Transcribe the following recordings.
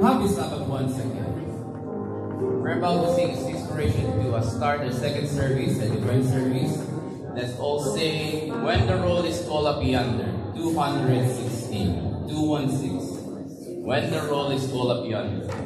Happy Sabbath once again. We're about to sing inspiration to start our second service, the divine service. Let's all sing When the Roll is Called Up Yonder, 216, 216. When the Roll is Called Up Yonder.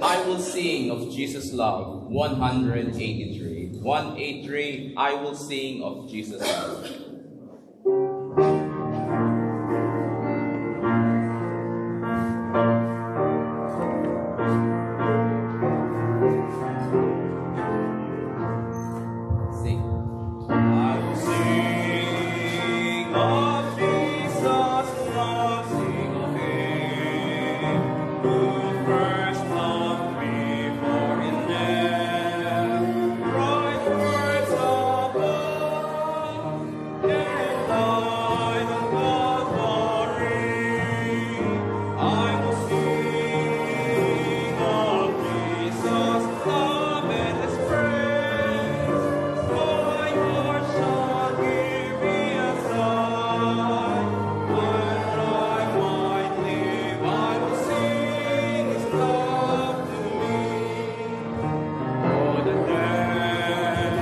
I Will Sing of Jesus' Love, 183. 183, I Will Sing of Jesus' Love. Sing. I will sing of Jesus' love, sing of Him who first loved me, for in them bright words of love and light of Calvary. I will sing of Jesus' love and His praise. My heart shall give me a sign, when I might live, I will sing His love to me. Oh, the depth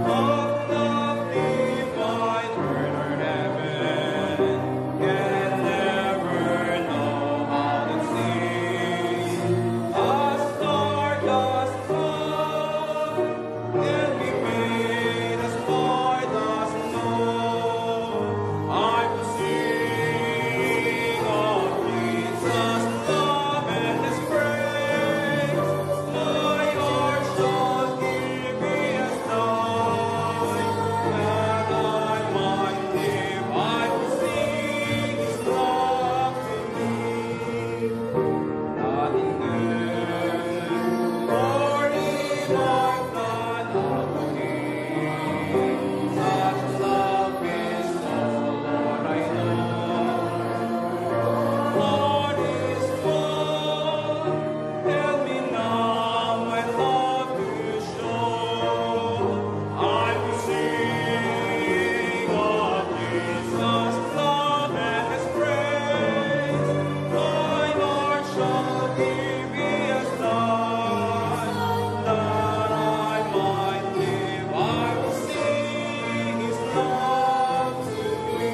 of love divine, earth or heaven can never know how to sing. A star does fall, can be made as light as snow. I will sing of Jesus' love and His praise. My heart shall give me a sign, that I might live. I will sing His love to me. Nothing good or evil I've done unto Thee. Such love is all, Lord, I know. Lord is one, help me now my love to show. I will sing of Jesus' love and His praise. My heart shall give me a sign, that I might live. I will sing His love to me.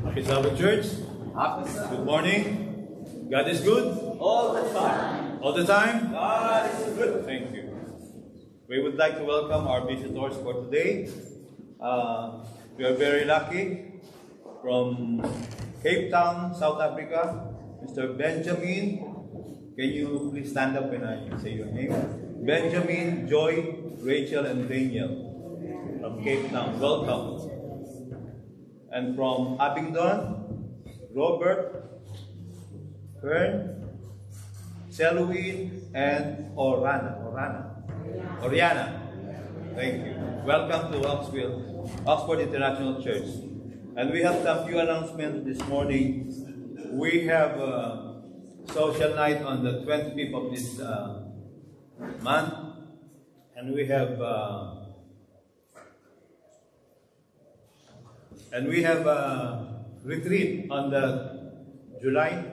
Happy Sabbath, church. Good morning. God is good All the time. all the time. God is good. Thank you. We would like to welcome our visitors for today. We are very lucky from Cape Town, South Africa, Mr. Benjamin. Can you please stand up when I say your name? Benjamin, Joy, Rachel, and Daniel from Cape Town. Welcome. And from Abingdon, Robert, Fern, Selwyn, and Oriana. Thank you. Welcome to Oxford International Church. And we have some few announcements this morning. We have a social night on the 25th of this month. And we have a retreat on July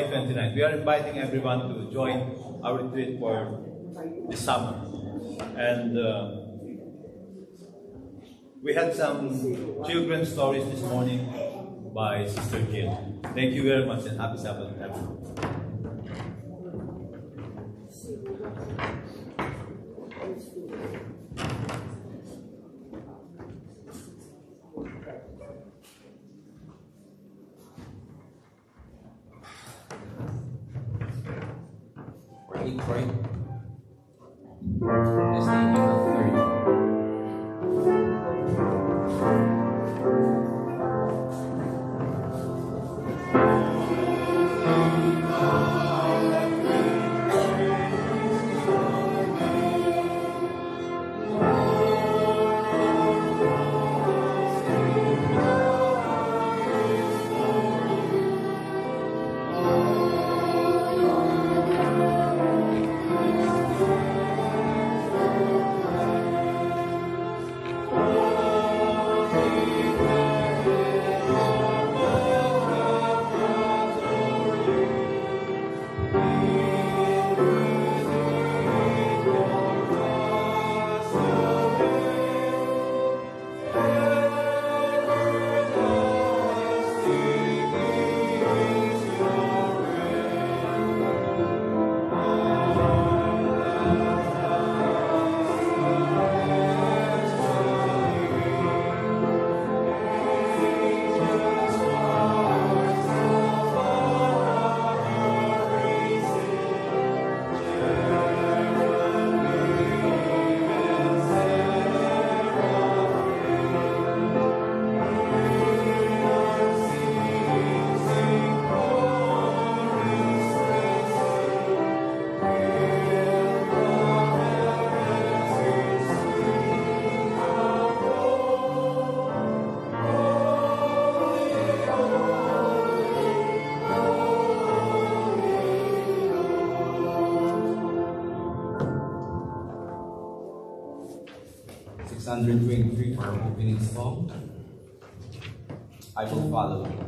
29th. We are inviting everyone to join our retreat for this summer. And we had some children's stories this morning by Sister Jill. Thank you very much and happy Sabbath, everyone. Right? Let's take you to 30. 623 for our opening song. I will follow you.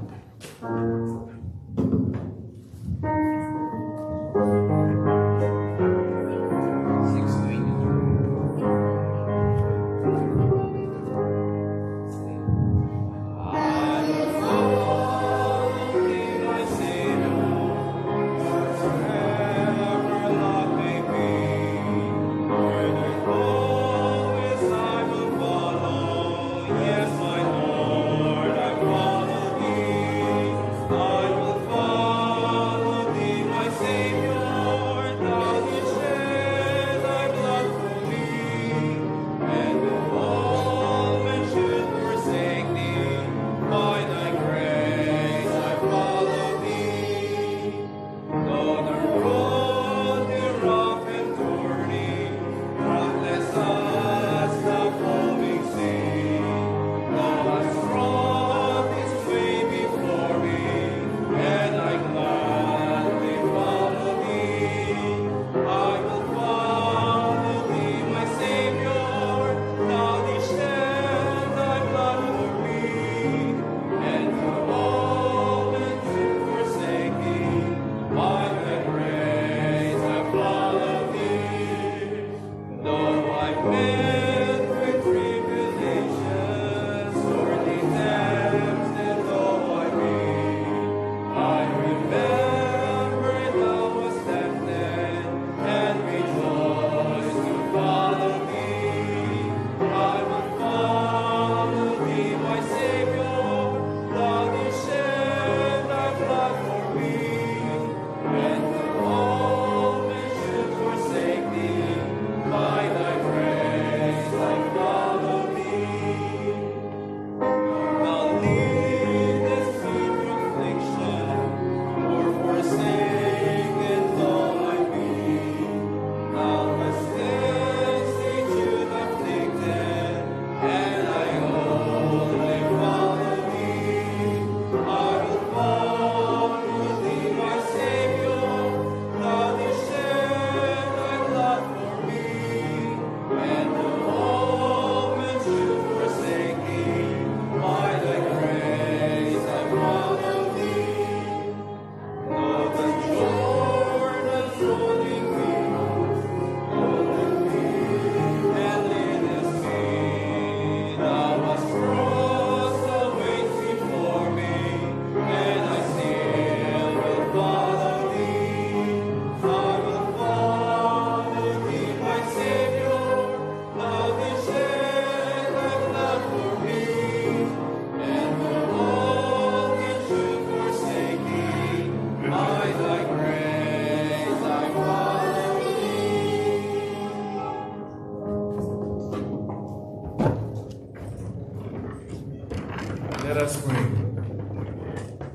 'Let us pray.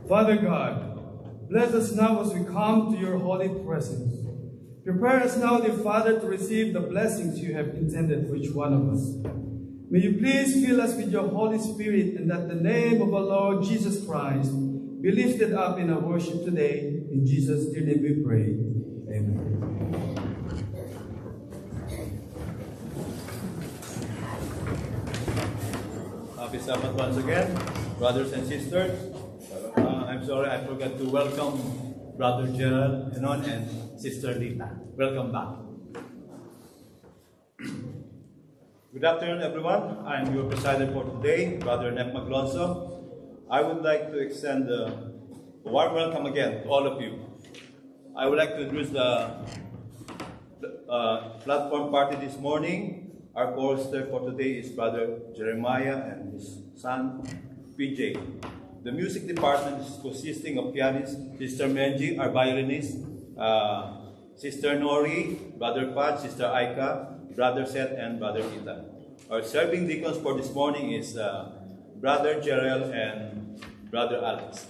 Father God, bless us now as we come to your holy presence. Prepare us now, dear Father, to receive the blessings you have intended for each one of us. May you please fill us with your Holy Spirit, and that the name of our Lord Jesus Christ be lifted up in our worship today. In Jesus' dear name we pray. Amen. Happy Sabbath once again, brothers and sisters. I'm sorry I forgot to welcome Brother Gerald Enon and Sister Lita. Welcome back. Good afternoon, everyone. I'm your presider for today, Brother Nep Maglonso. I would like to extend a warm welcome again to all of you. I would like to introduce the platform party this morning. Our chorister for today is Brother Jeremiah and his son, PJ. The music department is consisting of pianist, Sister Menji, our violinist, Sister Nori, Brother Pat, Sister Aika, Brother Seth, and Brother Ethan. Our serving deacons for this morning is Brother Gerald and Brother Alex.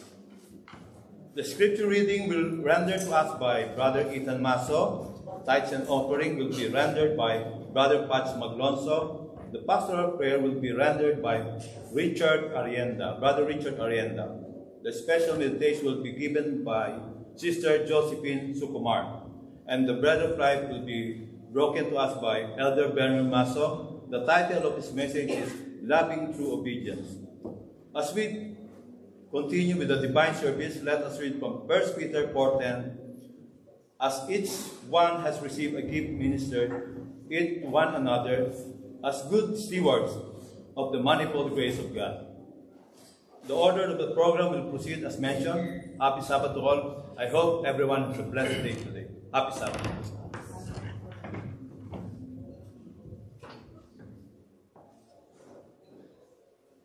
The scripture reading will be rendered to us by Brother Ethan Maso. Tithes and offering will be rendered by Brother Pats Maglonso. The pastoral prayer will be rendered by Richard Arienda, Brother Richard Arienda. The special meditation will be given by Sister Josephine Sukumar. And the bread of life will be broken to us by Elder Bernard Maso. The title of his message is Loving Through Obedience. As we continue with the divine service, let us read from 1 Peter 4:10. As each one has received a gift, minister it to one another as good stewards of the manifold grace of God. The order of the program will proceed as mentioned. Happy Sabbath to all. I hope everyone has a blessed day today. Happy Sabbath.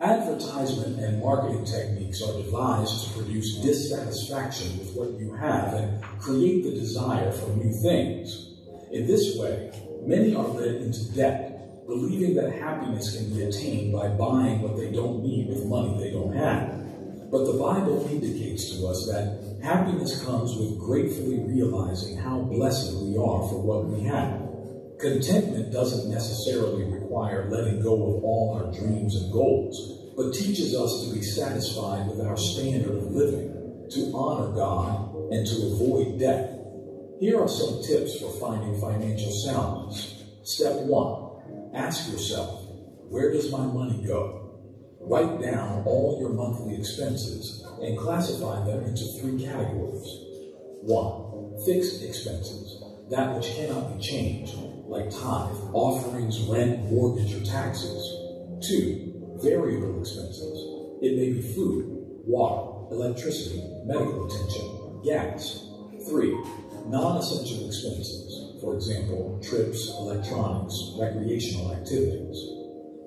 Advertisement and marketing techniques are devised to produce dissatisfaction with what you have and create the desire for new things. In this way, many are led into debt, believing that happiness can be attained by buying what they don't need with money they don't have. But the Bible indicates to us that happiness comes with gratefully realizing how blessed we are for what we have. Contentment doesn't necessarily require letting go of all our dreams and goals, but teaches us to be satisfied with our standard of living, to honor God, and to avoid debt. Here are some tips for finding financial soundness. Step 1. Ask yourself, where does my money go? Write down all your monthly expenses and classify them into 3 categories. 1. Fixed expenses, that which cannot be changed, like tithe, offerings, rent, mortgage, or taxes. 2. Variable expenses. It may be food, water, electricity, medical attention, gas. 3. Non-essential expenses. For example, trips, electronics, recreational activities.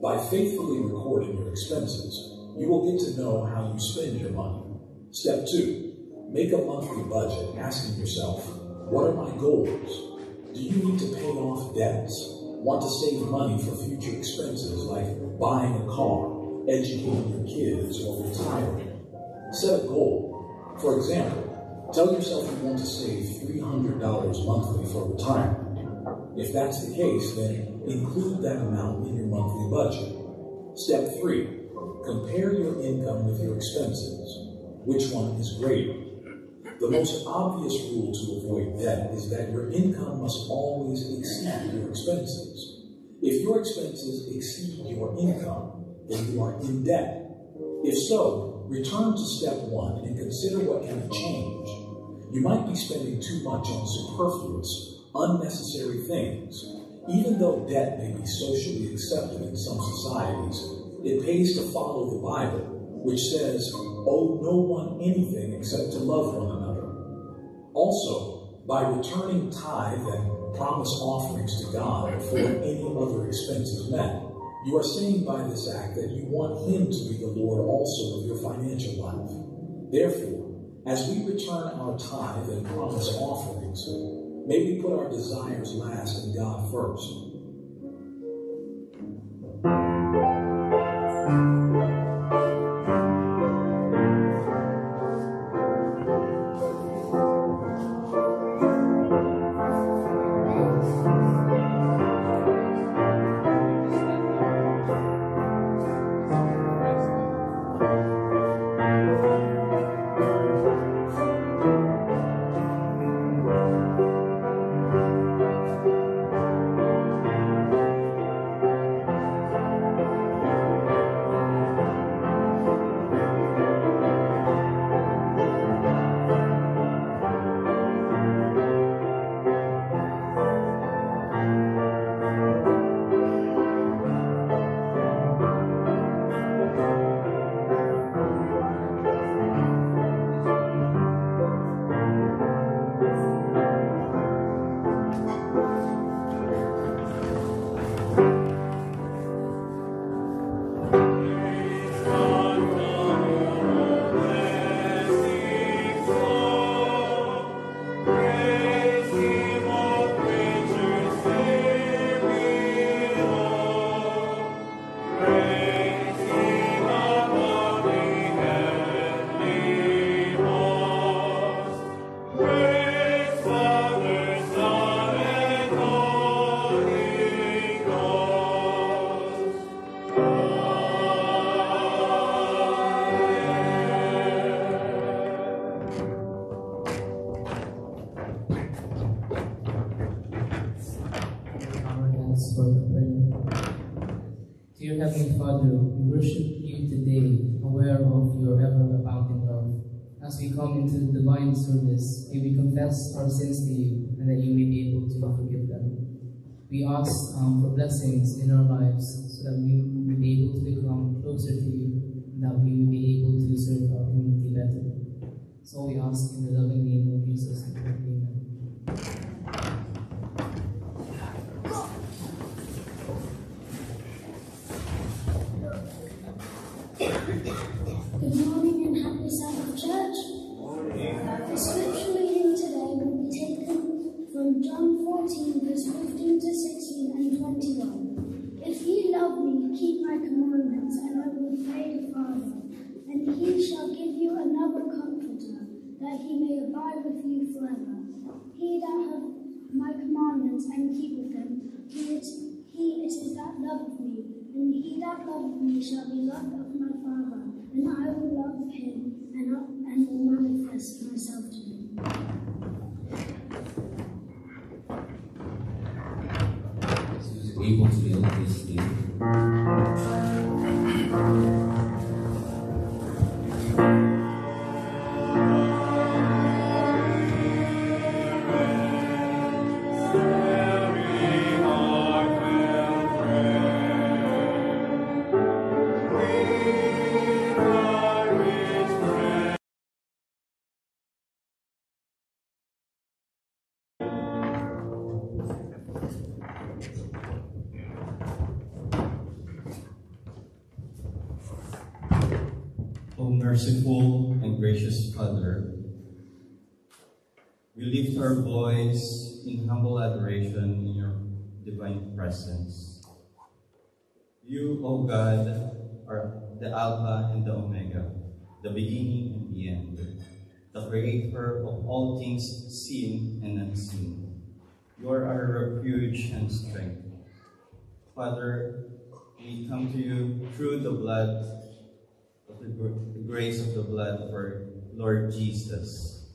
By faithfully recording your expenses, you will get to know how you spend your money. Step 2. Make a monthly budget, asking yourself, what are my goals? Do you need to pay off debts? Want to save money for future expenses like buying a car, educating your kids, or retiring? Set a goal. For example, tell yourself you want to save $300 monthly for retirement. If that's the case, then include that amount in your monthly budget. Step 3. Compare your income with your expenses. Which one is greater? The most obvious rule to avoid debt is that your income must always exceed your expenses. If your expenses exceed your income, then you are in debt. If so, return to step 1 and consider what can be changed. You might be spending too much on superfluous, unnecessary things. Even though debt may be socially accepted in some societies, it pays to follow the Bible, which says, owe no one anything except to love one another. Also, by returning tithe and promise offerings to God before any other expenses met, you are saying by this act that you want Him to be the Lord also of your financial life. Therefore, as we return our tithe and promise offerings, may we put our desires last and God first. Dear Heavenly Father, we worship you today, aware of your ever-abounding love. As we come into the divine service, may we confess our sins to you, and that you may be able to forgive them. We ask for blessings in our lives, so that we may be able to become closer to you, and that we may be able to serve our community better. So we ask in the loving name of Jesus. Amen. Good morning and happy Sabbath, church. The scripture reading today will be taken from John 14, verse 15 to 16 and 21. If ye love me, keep my commandments, and I will pray the Father, and he shall give you another Comforter, that he may abide with you forever. He that hath my commandments and keepeth them, he it is that loveth me, and he that loveth me shall be loved of my Father, and I will love him, and will manifest myself to him. Who's able to yield this lead? O merciful and gracious Father, we lift our voice in humble adoration in your divine presence. You, O God, are the Alpha and the Omega, the beginning and the end, the creator of all things seen and unseen. You are our refuge and strength. Father, we come to you through the blood of the grace of the blood of our Lord Jesus,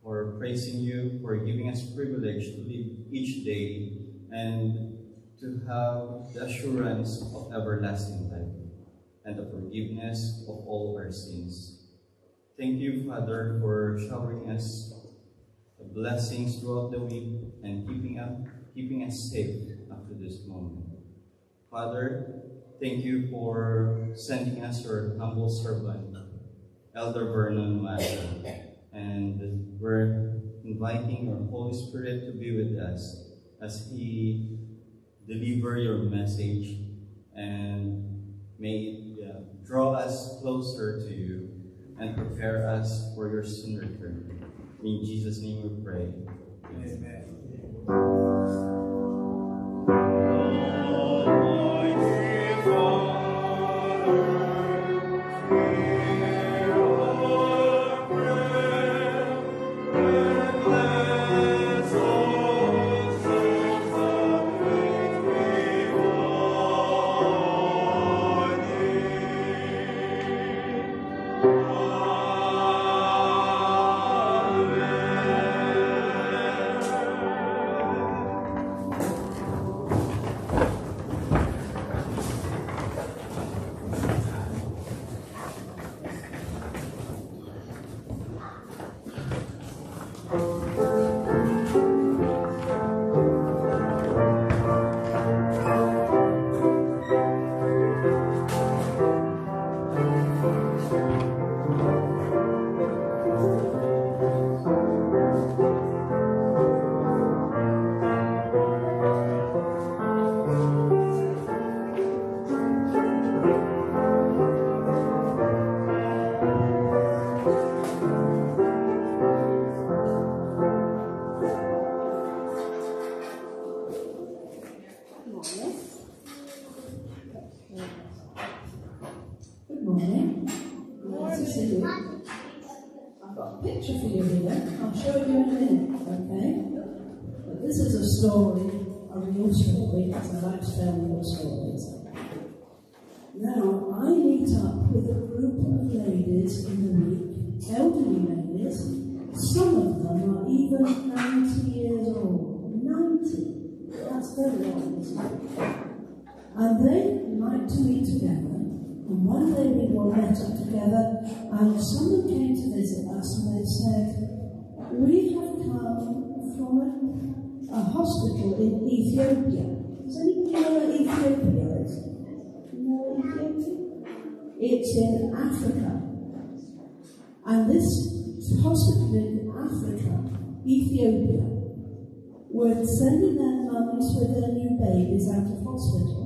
for praising you, for giving us privilege to live each day and to have the assurance of everlasting life and the forgiveness of all our sins. Thank you, Father, for showering us the blessings throughout the week and keeping us safe up to this moment. Father, thank you for sending us your humble servant, Elder Vernon Mata, and we're inviting your Holy Spirit to be with us as he deliver your message, and may it draw us closer to you and prepare us for your soon return. In Jesus' name we pray. Amen. Now, I meet up with a group of ladies in the week, elderly ladies. Some of them are even 90 years old. 90! That's very old, isn't it? And they like to meet together. And one day we all met up together, and someone came to visit us, and they said, we have come from a hospital in Ethiopia. Does anybody know where Ethiopia is? No, Ethiopia? It's in Africa. And this hospital in Africa, Ethiopia, were sending their mums with their new babies out of hospital.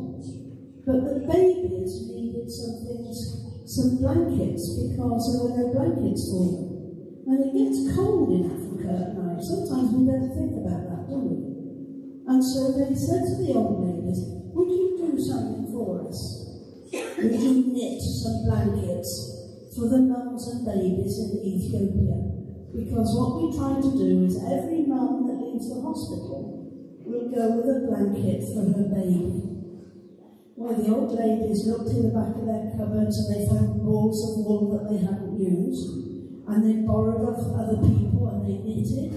But the babies needed some blankets, because there were no blankets for them. And it gets cold in Africa at night. Sometimes we don't think about that, do we? And so they said to the old ladies, would you do something for us? Would you knit some blankets for the mums and babies in Ethiopia? Because what we try to do is every mum that leaves the hospital will go with a blanket for her baby. Well, the old ladies looked in the back of their cupboards and they found balls of wool that they hadn't used, and they borrowed off other people and they knitted.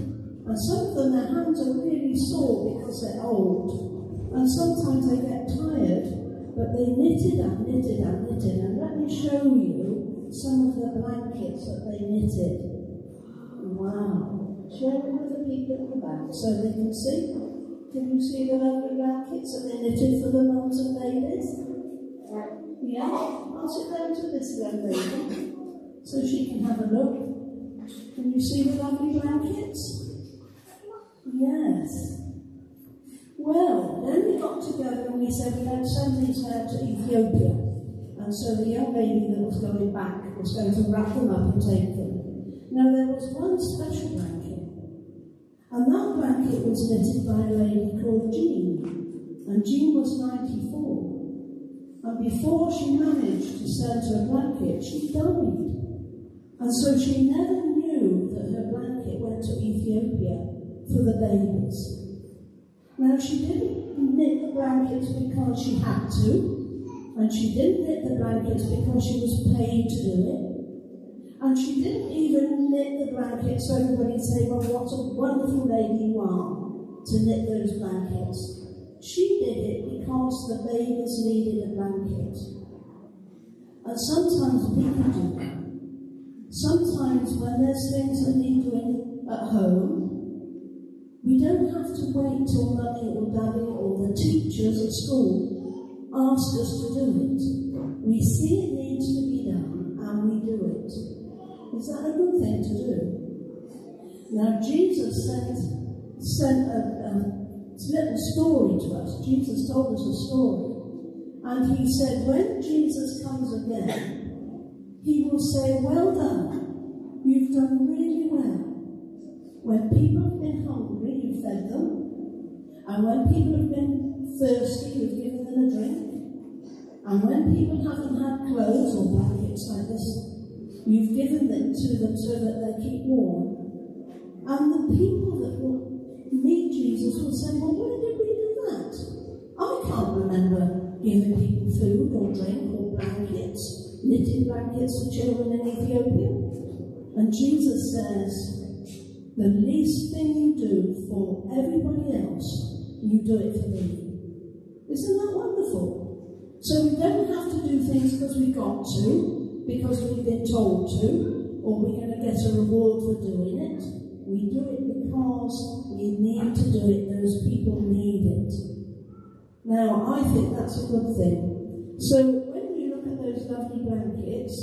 And some of them, their hands are really sore because they're old, and sometimes they get tired, but they knitted and knitted and knitted. And let me show you some of the blankets that they knitted. Wow. Share it with the people at the back so they can see. Can you see the lovely blankets that they knitted for the mums and babies? Yeah? I'll sit down to this young lady so she can have a look. Can you see the lovely blankets? Yes. Well, then we got together and we said we'd like to send these out to Ethiopia. And so the young lady that was going back was going to wrap them up and take them. Now there was one special blanket. And that blanket was knitted by a lady called Jean. And Jean was 94. And before she managed to send her blanket, she died. And so she never knew that her blanket went to Ethiopia for the babies. Now she didn't knit the blankets because she had to. And she didn't knit the blankets because she was paid to do it. And she didn't even knit the blankets so everybody would say, well, what a wonderful lady you are to knit those blankets. She did it because the babies needed a blanket. And sometimes we can do that. Sometimes when there's things that need doing at home, we don't have to wait till mummy or daddy or the teachers at school ask us to do it. We see it needs to be done and we do it. Is that a good thing to do? Now, Jesus sent a little story to us. Jesus told us a story. And he said, when Jesus comes again, he will say, well done, you've done really well. When people have been hungry, you've fed them. And when people have been thirsty, you've given them a drink. And when people haven't had clothes or blankets like this, you've given them to them so that they keep warm. And the people that will meet Jesus will say, well, where did we do that? I can't remember giving people food or drink or blankets, knitted blankets for children in Ethiopia. And Jesus says, the least thing you do for everybody else, you do it for me. Isn't that wonderful? So we don't have to do things because we got to, because we've been told to, or we're going to get a reward for doing it. We do it because we need to do it. Those people need it. Now, I think that's a good thing. So, when you look at those lovely blankets,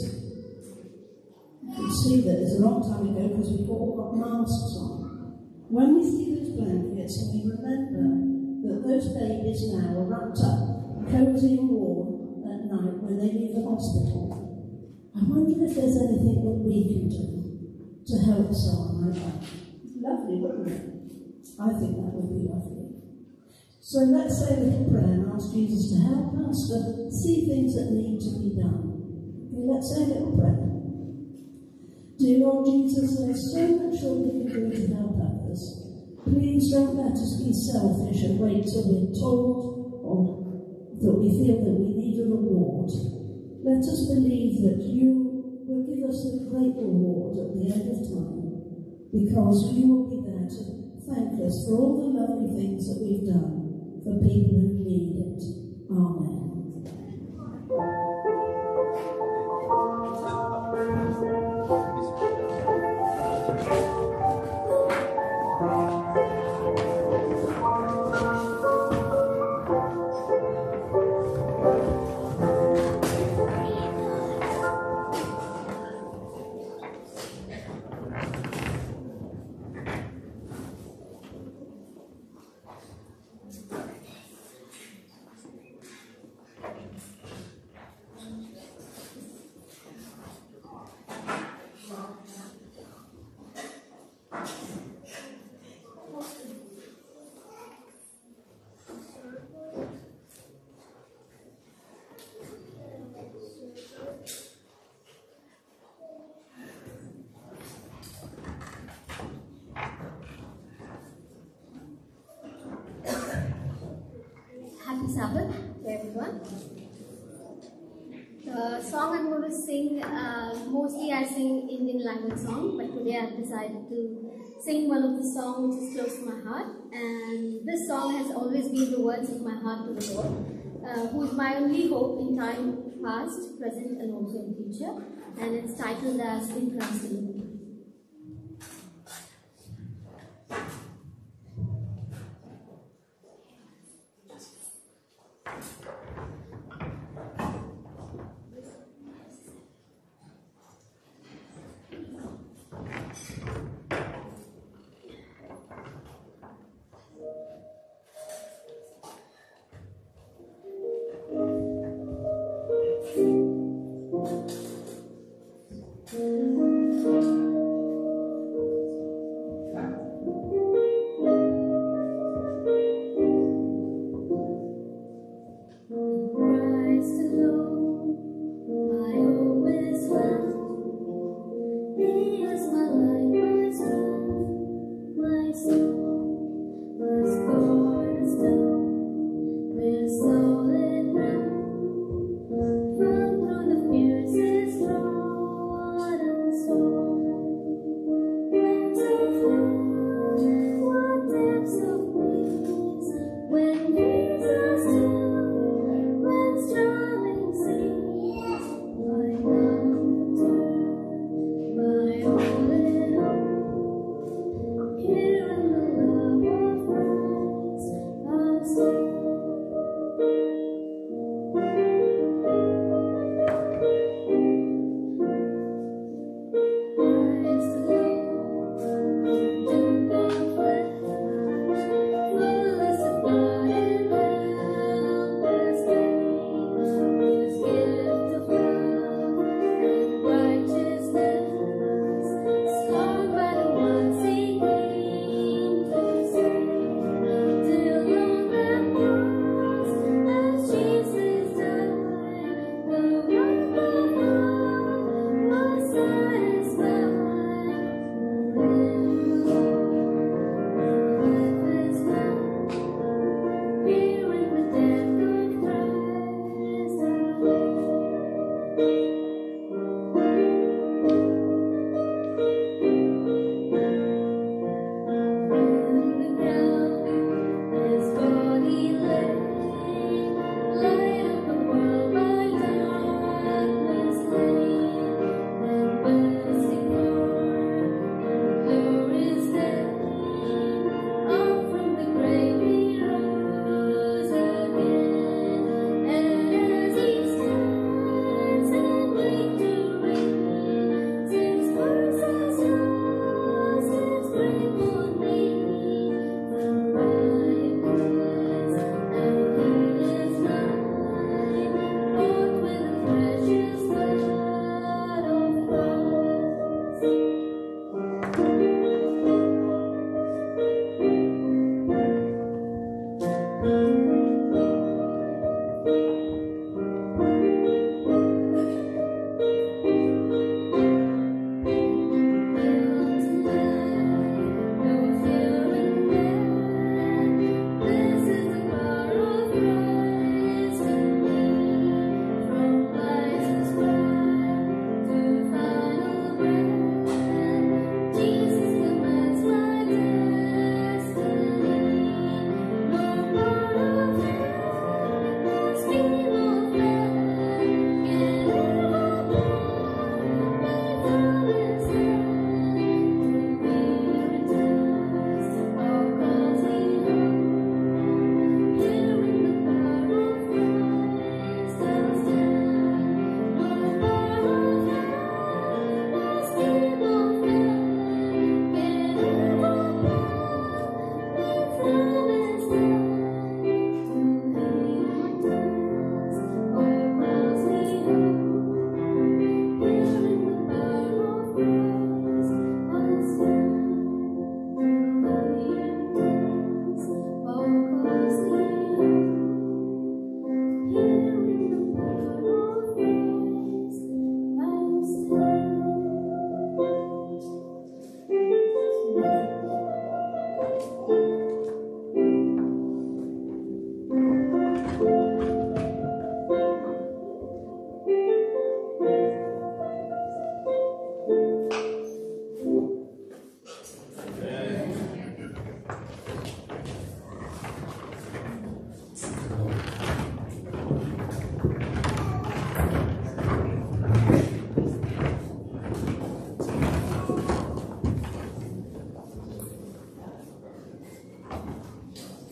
you can see that it's a long time ago because we've all got masks on. When we see those blankets and we remember that those babies now are wrapped up, cozy and warm at night when they leave the hospital, I wonder if there's anything that we can do to help someone like that. Lovely, wouldn't it? I think that would be lovely. So let's say a little prayer and ask Jesus to help us to see things that need to be done. Okay, let's say a little prayer. Dear Lord Jesus, there's so much that we can do to help others. Please don't let us be selfish and wait till we're told or that we feel that we need a reward. Let us believe that you will give us a great reward at the end of time, because you will be there to thank us for all the lovely things that we've done for people who need it. Amen. The song I'm going to sing, mostly I sing Indian language song, but today I've decided to sing one of the songs which is close to my heart. And this song has always been the words of my heart to the Lord, who is my only hope in time past, present, and also in future. And it's titled as In Christ Alone. From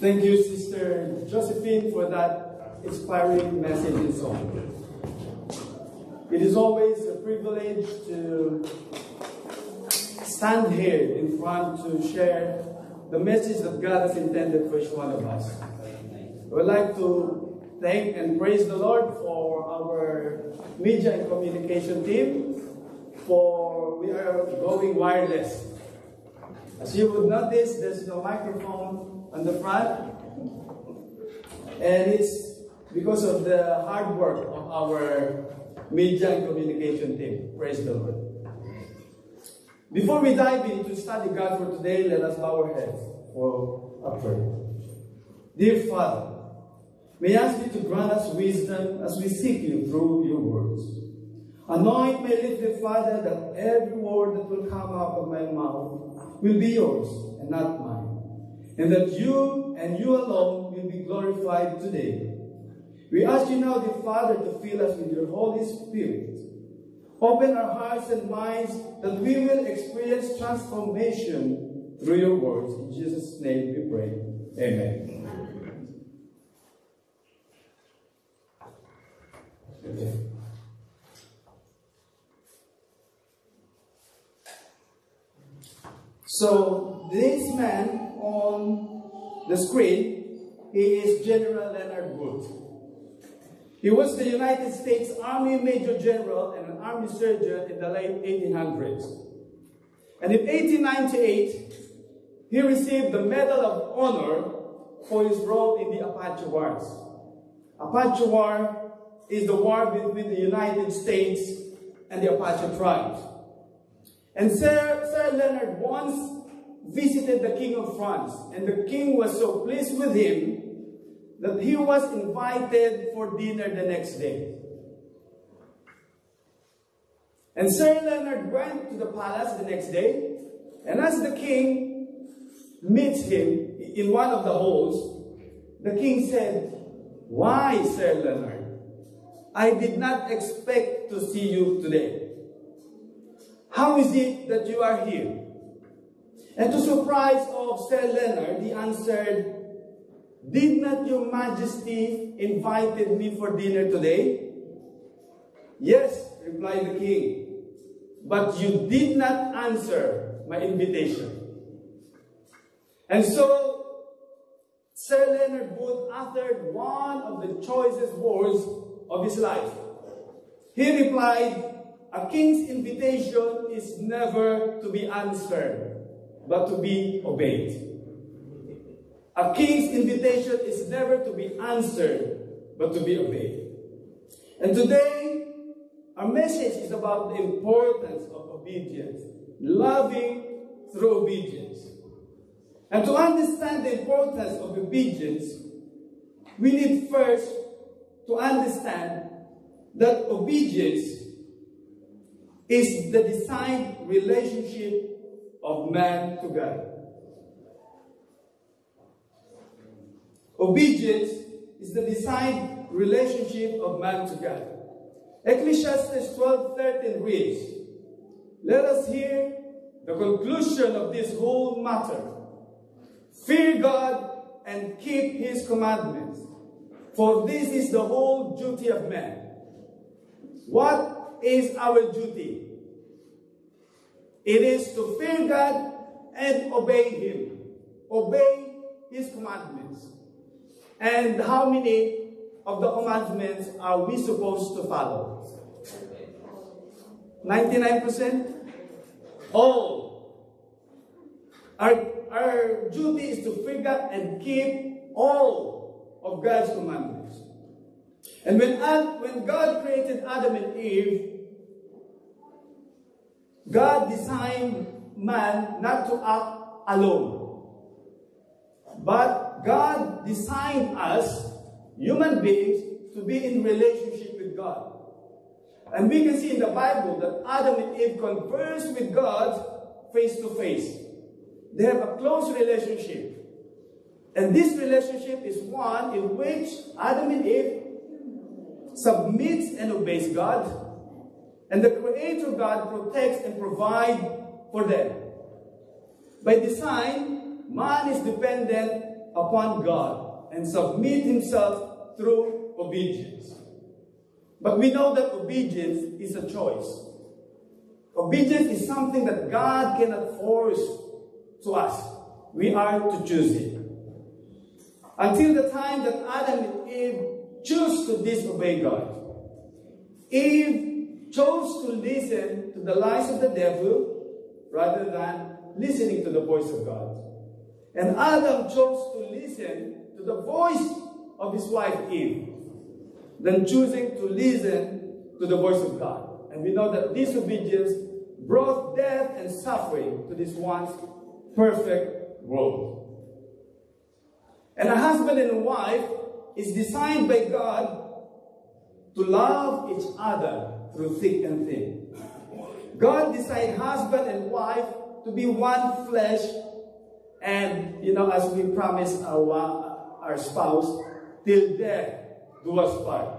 Thank you, Sister Josephine, for that inspiring message and song. It is always a privilege to stand here in front to share the message that God has intended for each one of us. I would like to thank and praise the Lord for our media and communication team, for we are going wireless. As you would notice, there's no microphone on the front, and it's because of the hard work of our media and communication team. Praise the Lord. Before we dive into study God for today, let us bow our heads for a prayer. Dear Father, may I ask you to grant us wisdom as we seek you through your words. Anoint my lips, Father, that every word that will come out of my mouth will be yours and not mine, and that you and you alone will be glorified today. We ask you now, dear Father, to fill us with your Holy Spirit. Open our hearts and minds that we will experience transformation through your words. In Jesus' name we pray. Amen. Okay. So, this man on the screen, he is General Leonard Wood. He was the United States Army Major General and an Army surgeon in the late 1800s. And in 1898, he received the Medal of Honor for his role in the Apache Wars. Apache War is the war between the United States and the Apache tribes. And Sir Leonard once visited the King of France, and the king was so pleased with him that he was invited for dinner the next day. And Sir Leonard went to the palace the next day, and as the king meets him in one of the halls, the king said, "Why, Sir Leonard? I did not expect to see you today. How is it that you are here?" And to surprise of Sir Leonard, he answered, "Did not your Majesty invited me for dinner today?" "Yes," replied the king, "but you did not answer my invitation." And so, Sir Leonard Wood uttered one of the choicest words of his life. He replied, "A king's invitation is never to be answered, but to be obeyed." A king's invitation is never to be answered, but to be obeyed. And today, our message is about the importance of obedience, loving through obedience. And to understand the importance of obedience, we need first to understand that obedience is the designed relationship of man to God. Obedience is the designed relationship of man to God. Ecclesiastes 12:13 reads, "Let us hear the conclusion of this whole matter. Fear God and keep his commandments, for this is the whole duty of man." What is our duty? It is to fear God and obey him. Obey his commandments. And how many of the commandments are we supposed to follow? 99%? All. Our duty is to fear God and keep all of God's commandments. And when God created Adam and Eve, God designed man not to act alone. But God designed us, human beings, to be in relationship with God. And we can see in the Bible that Adam and Eve converse with God face to face. They have a close relationship. And this relationship is one in which Adam and Eve submits and obeys God, and the Creator God protects and provides for them. By design, man is dependent upon God and submit himself through obedience. But we know that obedience is a choice. Obedience is something that God cannot force to us. We are to choose it. Until the time that Adam and Eve choose to disobey God. Eve chose to listen to the lies of the devil rather than listening to the voice of God. And Adam chose to listen to the voice of his wife Eve than choosing to listen to the voice of God. And we know that disobedience brought death and suffering to this once perfect world. And a husband and a wife is designed by God to love each other through thick and thin. God designed husband and wife to be one flesh, and as we promise our spouse, till death do us part.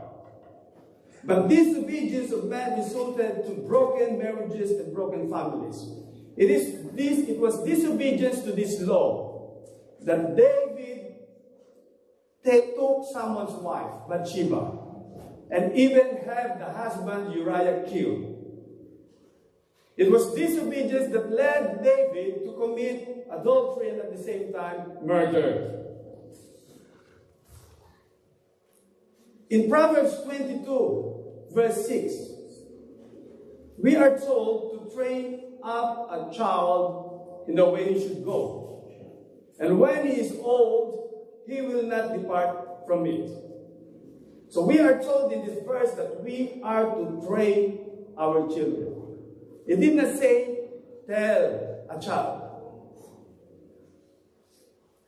But disobedience of man resulted to broken marriages and broken families. It was disobedience to this law that David took someone's wife, Bathsheba, and even had the husband Uriah killed. It was disobedience that led David to commit adultery and at the same time murder. In Proverbs 22, verse 6, we are told to train up a child in the way he should go. And when he is old, he will not depart from it. So we are told in this verse that we are to train our children. It did not say, tell a child.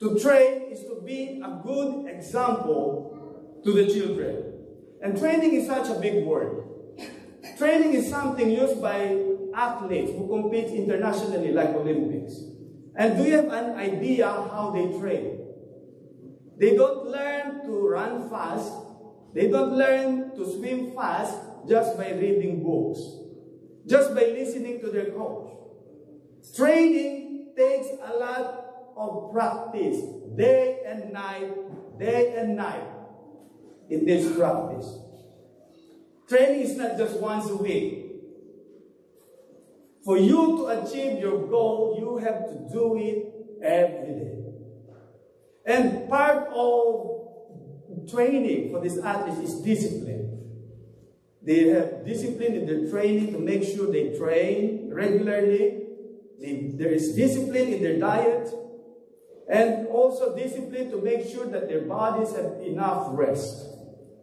To train is to be a good example to the children. And training is such a big word. Training is something used by athletes who compete internationally like Olympics. And do you have an idea how they train? They don't learn to run fast. They don't learn to swim fast just by reading books, just by listening to their coach. Training takes a lot of practice, day and night, in this practice. Training is not just once a week. For you to achieve your goal, you have to do it every day. And part of training for these athletes is discipline. They have discipline in their training to make sure they train regularly. There is discipline in their diet. And also discipline to make sure that their bodies have enough rest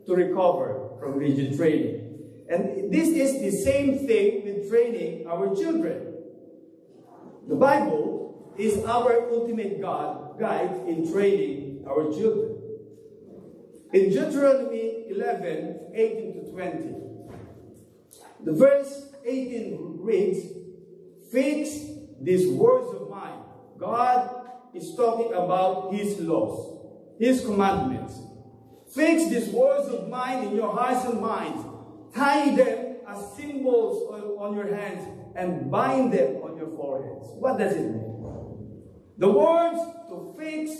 to recover from rigid training. And this is the same thing with training our children. The Bible is our ultimate guide in training our children. In Deuteronomy 11, 18 to 20, the verse 18 reads, fix these words of mine. God is talking about His laws, His commandments. Fix these words of mine in your hearts and minds. Tie them as symbols on your hands and bind them on your foreheads. What does it mean? The words to fix,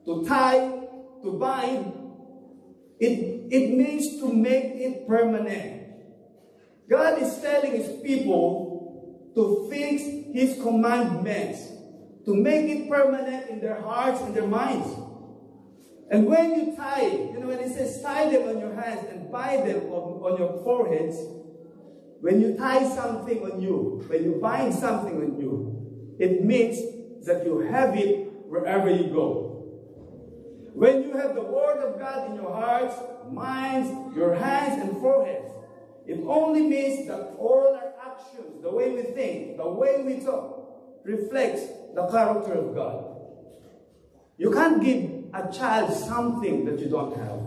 to tie, to bind, it means to make it permanent. God is telling His people to fix His commandments, to make it permanent in their hearts and their minds. And when you tie, when it says tie them on your hands and bind them on your foreheads, when you tie something on you, when you bind something on you, it means that you have it wherever you go. When you have the Word of God in your hearts, minds, your hands, and foreheads, it only means that all our actions, the way we think, the way we talk, reflects the character of God. You can't give a child something that you don't have.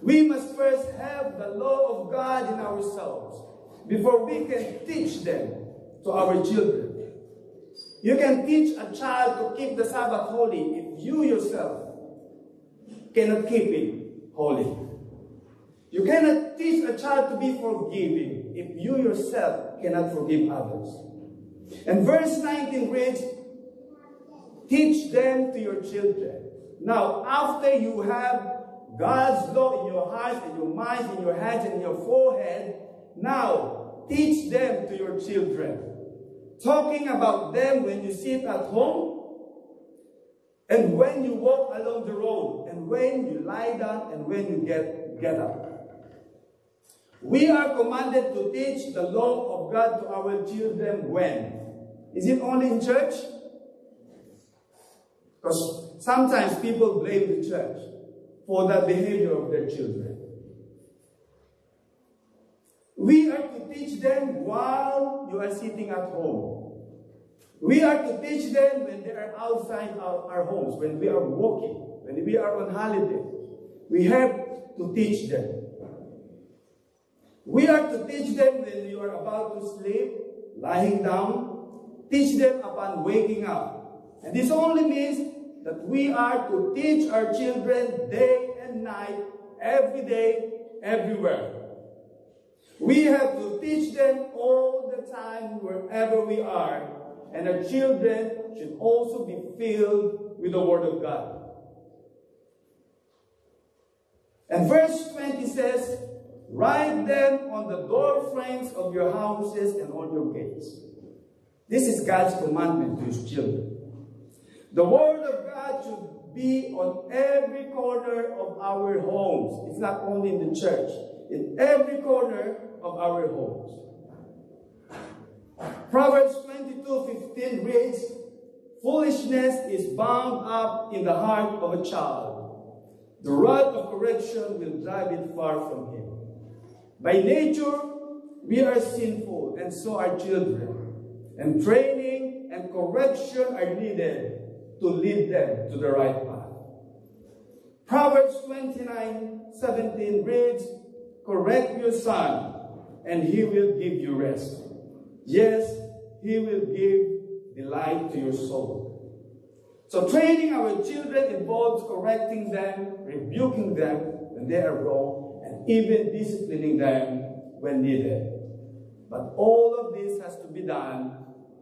We must first have the law of God in ourselves before we can teach them to our children. You can teach a child to keep the Sabbath holy if you yourself cannot keep it holy. You cannot teach a child to be forgiving if you yourself cannot forgive others. And verse 19 reads, teach them to your children. Now, after you have God's law in your hearts, in your minds, in your heads, and in your forehead, now teach them to your children. Talking about them when you sit at home, and when you walk along the road, and when you lie down, and when you get up. We are commanded to teach the law of God to our children when? Is it only in church? Because sometimes people blame the church for the behavior of their children. We are to teach them while you are sitting at home. We are to teach them when they are outside our homes, when we are walking, when we are on holiday. We have to teach them. We are to teach them when you are about to sleep, lying down. Teach them upon waking up. And this only means that we are to teach our children day and night, every day, everywhere. We have to teach them all the time, wherever we are. And our children should also be filled with the Word of God. And verse 20 says, write them on the door frames of your houses and on your gates. This is God's commandment to His children. The Word of God should be on every corner of our homes. It's not only in the church. In every corner of our homes. Proverbs 22:15 reads, foolishness is bound up in the heart of a child. The rod of correction will drive it far from him. By nature, we are sinful, and so are children. And training and correction are needed to lead them to the right path. Proverbs 29:17 reads, correct your son, and he will give you rest. Yes, he will give delight to your soul. So training our children involves correcting them, rebuking them when they are wrong, and even disciplining them when needed. But all of this has to be done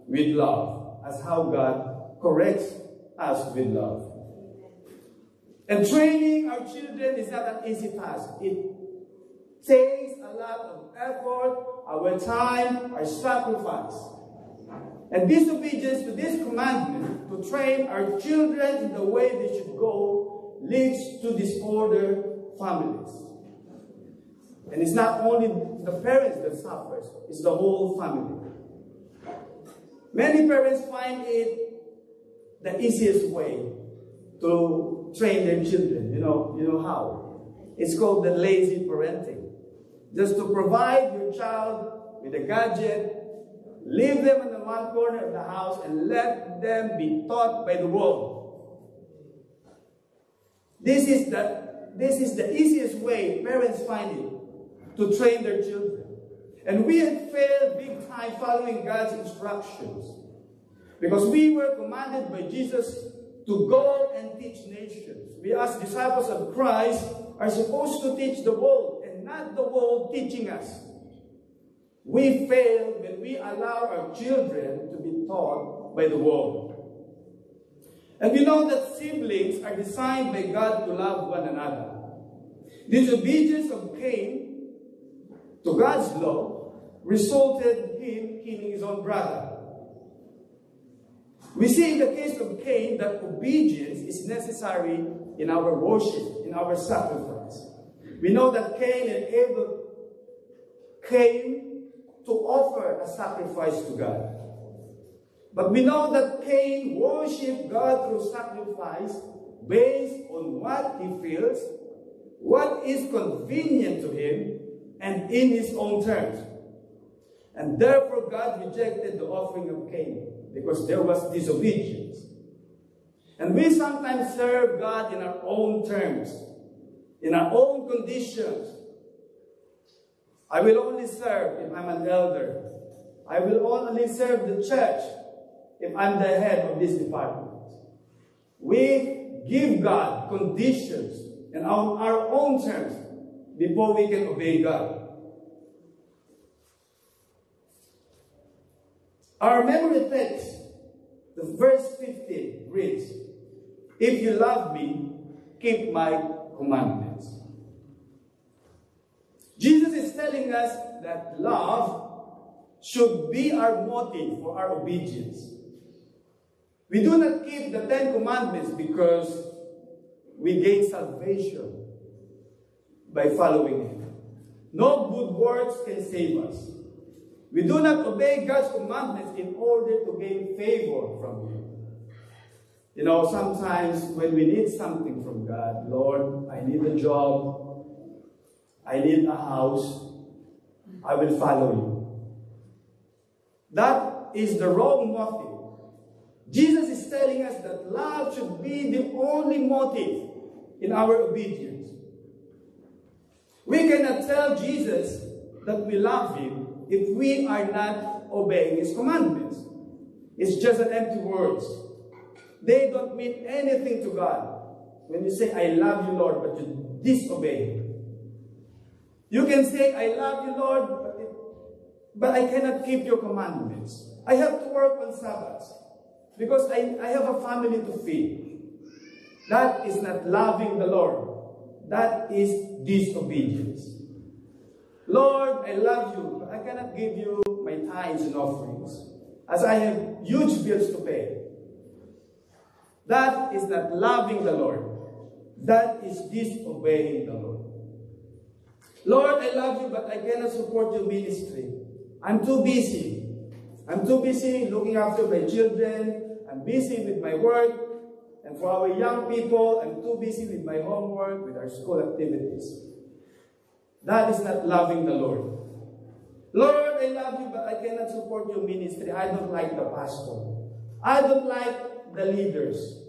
with love, as how God corrects us with love. And training our children is not an easy task. It takes a lot of effort, our time, our sacrifice. And disobedience to this commandment, to train our children in the way they should go, leads to disordered families. And it's not only the parents that suffers, it's the whole family. Many parents find it the easiest way to train their children. You know how? It's called the lazy parenting. Just to provide your child with a gadget, leave them in the one corner of the house, and let them be taught by the world. This is the easiest way parents find it to train their children. And we have failed big time following God's instructions. Because we were commanded by Jesus to go and teach nations. We as disciples of Christ are supposed to teach the world, and not the world teaching us. We fail when we allow our children to be taught by the world. And we know that siblings are designed by God to love one another. Disobedience of Cain to God's law resulted in him killing his own brother. We see in the case of Cain that obedience is necessary in our worship, in our sacrifice. We know that Cain and Abel came to offer a sacrifice to God. But we know that Cain worshipped God through sacrifice based on what he feels, what is convenient to him, and in his own terms. And therefore God rejected the offering of Cain, because there was disobedience. And we sometimes serve God in our own terms, in our own conditions. I will only serve if I'm an elder. I will only serve the church if I'm the head of this department. We give God conditions and on our own terms before we can obey God. Our memory text The verse 15 reads, "If you love me, keep my commandments." Jesus is telling us that love should be our motive for our obedience. We do not keep the 10 commandments because we gain salvation by following Him. No good works can save us. We do not obey God's commandments in order to gain favor from Him. You know, sometimes when we need something from God, Lord, I need a job, I need a house, I will follow you. That is the wrong motive. Jesus is telling us that love should be the only motive in our obedience. We cannot tell Jesus that we love Him if we are not obeying His commandments. It's just an empty words. They don't mean anything to God. When you say, "I love you, Lord," but you disobey Him. You can say, "I love you, Lord, but I cannot keep your commandments. I have to work on Sabbaths because I have a family to feed." That is not loving the Lord. That is disobedience. "Lord, I love you, but I cannot give you my tithes and offerings as I have huge bills to pay." That is not loving the Lord. That is disobeying the Lord. "Lord, I love you, but I cannot support your ministry. I'm too busy. I'm too busy looking after my children. I'm busy with my work. And for our young people, I'm too busy with my homework, with our school activities." That is not loving the Lord. "Lord, I love you, but I cannot support your ministry. I don't like the pastor. I don't like the leaders."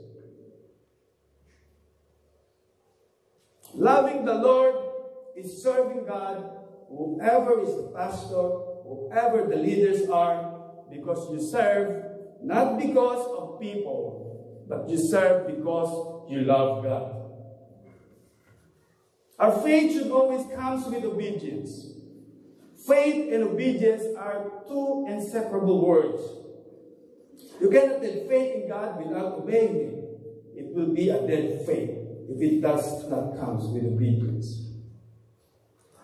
Loving the Lord is serving God, whoever is the pastor, whoever the leaders are, because you serve not because of people, but you serve because you love God. Our faith should always come with obedience. Faith and obedience are two inseparable words. You cannot have faith in God without obeying Him. It will be a dead faith if it does not come with obedience.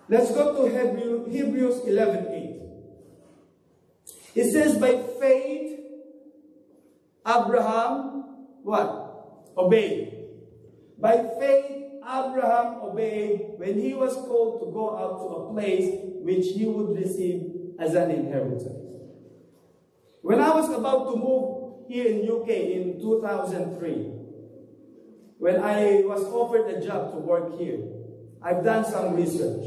Let's go to Hebrews 11:8. It says, "By faith, Abraham," what? "Obeyed." By faith, Abraham obeyed when he was called to go out to a place which he would receive as an inheritance. When I was about to move here in UK in 2003, when I was offered a job to work here, I've done some research.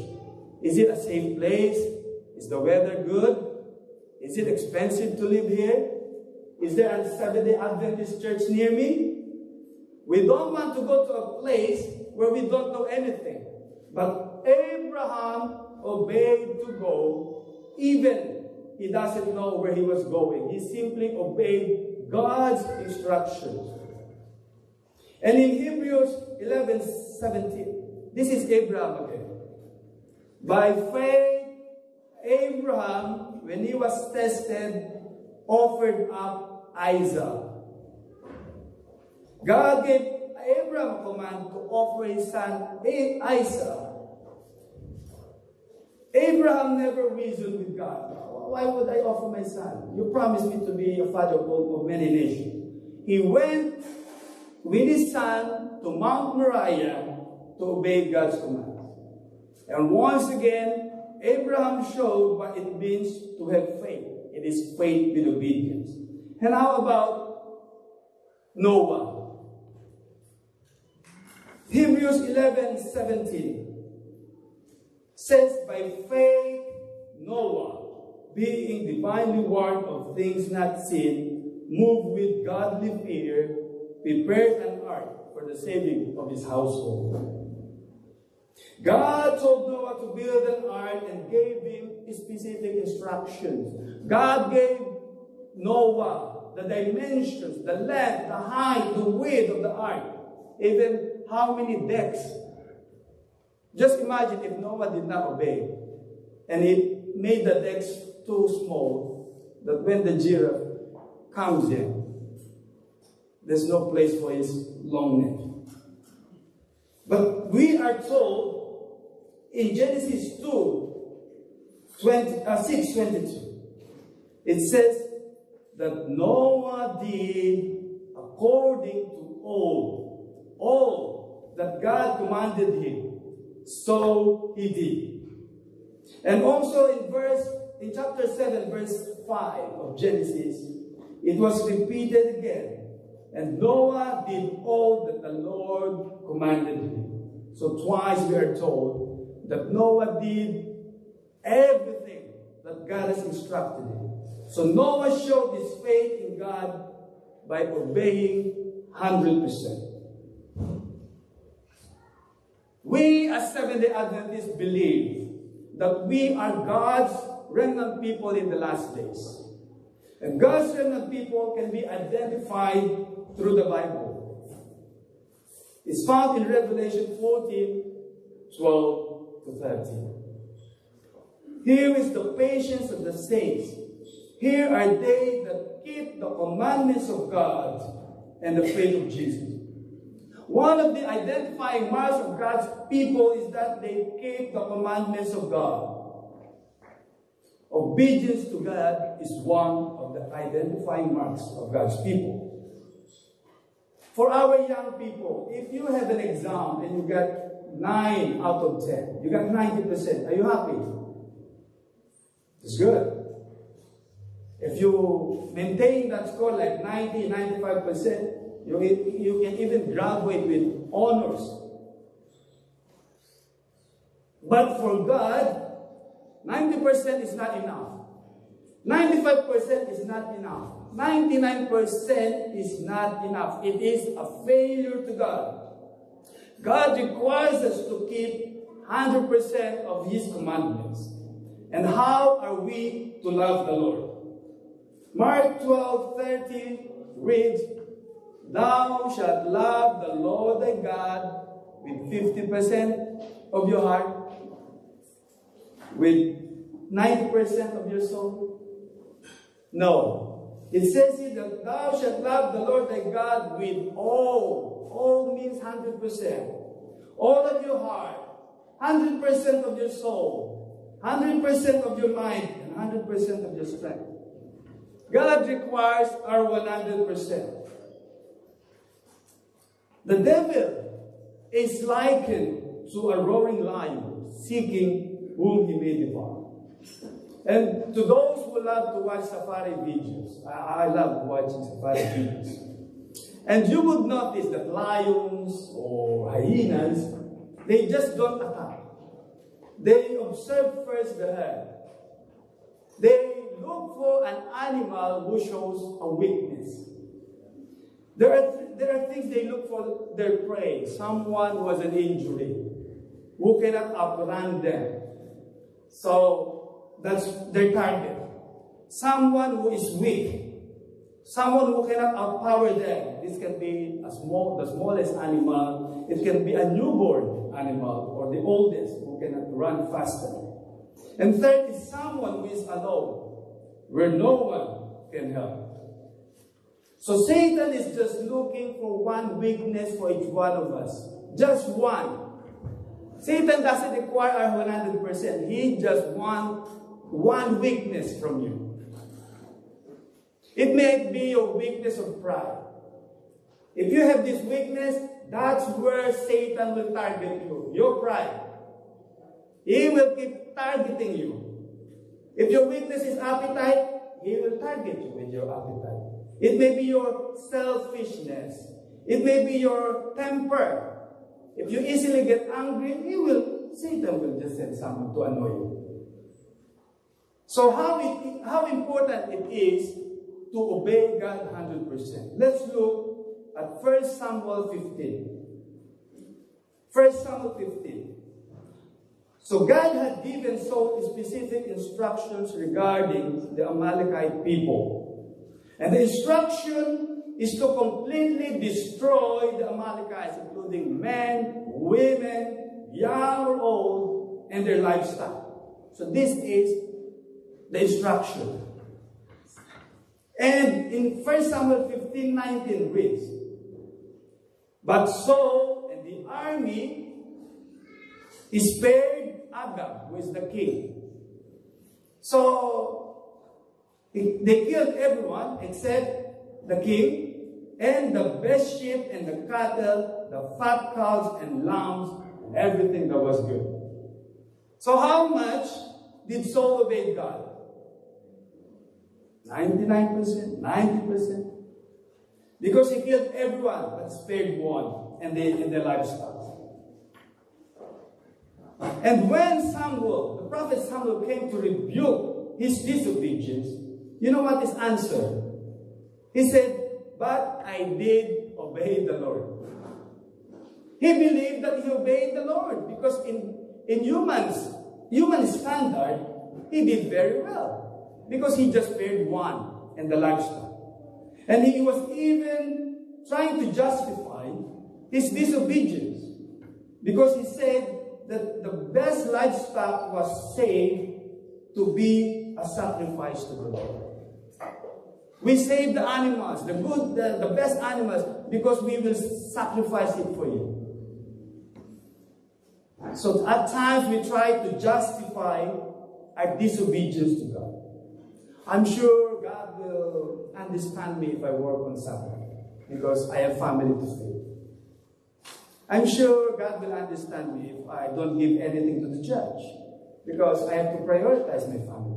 Is it a safe place? Is the weather good? Is it expensive to live here? Is there a Seventh-day Adventist church near me? We don't want to go to a place where we don't know anything. But Abraham obeyed to go, even he doesn't know where he was going. He simply obeyed God's instructions. And in Hebrews 11:17, this is Abraham again. By faith, Abraham, when he was tested, offered up Isaac. God gave Abraham a command to offer his son Isaac. Abraham never reasoned with God. "Why would I offer my son? You promised me to be a father of many nations." He went with his son to Mount Moriah to obey God's command. And once again, Abraham showed what it means to have faith. It is faith with obedience. And how about Noah? Hebrews 11:17 says, "By faith Noah, being divinely warned of things not seen, moved with godly fear, prepared an ark for the saving of his household." God told Noah to build an ark and gave him specific instructions. God gave Noah the dimensions, the length, the height, the width of the ark, even how many decks. Just imagine if Noah did not obey and he made the decks too small that when the giraffe comes in, there's no place for his long neck. But we are told in Genesis 6:22, it says that Noah did according to all that God commanded him, so he did. And also in chapter 7, verse 5 of Genesis, it was repeated again. And Noah did all that the Lord commanded him. So twice we are told that Noah did everything that God has instructed him. So Noah showed his faith in God by obeying 100%. We as Seventh-day Adventists believe that we are God's remnant people in the last days. And God's remnant people can be identified through the Bible. It's found in Revelation 14:12-13. Here is the patience of the saints. Here are they that keep the commandments of God and the faith of Jesus. One of the identifying marks of God's people is that they keep the commandments of God. Obedience to God is one of the identifying marks of God's people. For our young people, if you have an exam and you got 9 out of 10, you got 90%, are you happy? It's good. If you maintain that score like 90, 95%, you can even graduate with honors. But for God, 90% is not enough. 95% is not enough. 99% is not enough. It is a failure to God. God requires us to keep 100% of His commandments. And how are we to love the Lord? Mark 12:30 reads, "Thou shalt love the Lord thy God with 50% of your heart, with 90% of your soul." No. It says here that thou shalt love the Lord thy God with all. All means 100%. All of your heart, 100% of your soul, 100% of your mind, and 100% of your strength. God requires our 100%. The devil is likened to a roaring lion seeking whom he may devour. And to those who love to watch safari videos, I love watching safari videos. And you would notice that lions or hyenas, they just don't attack. They observe first the herd. They look for an animal who shows a weakness. There are things they look for their prey. Someone who has an injury, who cannot outrun them. So that's their target. Someone who is weak. Someone who cannot outpower them. This can be the smallest animal. It can be a newborn animal or the oldest who cannot run faster. And third is someone who is alone, where no one can help. So Satan is just looking for one weakness for each one of us. Just one. Satan doesn't require our 100%. He just wants one weakness from you. It may be your weakness of pride. If you have this weakness, that's where Satan will target you. Your pride. He will keep targeting you. If your weakness is appetite, he will target you with your appetite. It may be your selfishness. It may be your temper. If you easily get angry, Satan will just send someone to annoy you. So how important it is to obey God 100%. Let's look at 1 Samuel 15. 1 Samuel 15. So God had given Saul specific instructions regarding the Amalekite people. And the instruction is to completely destroy the Amalekites, including men, women, young or old, and their livestock. So this is the instruction. And in 1 Samuel 15:19 reads, "But Saul and the army spared Agag, who is the king." So they killed everyone except the king, and the best sheep and the cattle, the fat cows and lambs, everything that was good. So how much did Saul obey God? 99%, 90%. Because he killed everyone but spared one and their livestock. And when Samuel, the prophet Samuel, came to rebuke his disobedience, you know what his answer? He said, "But I did obey the Lord." He believed that he obeyed the Lord because in human standard, he did very well because he just spared one and the livestock. And he was even trying to justify his disobedience because he said that the best livestock was saved to be a sacrifice to the Lord. We save the animals, the good, the best animals, because we will sacrifice it for you. So at times we try to justify our disobedience to God. I'm sure God will understand me if I work on Sabbath, because I have family to feed. I'm sure God will understand me if I don't give anything to the church, because I have to prioritize my family.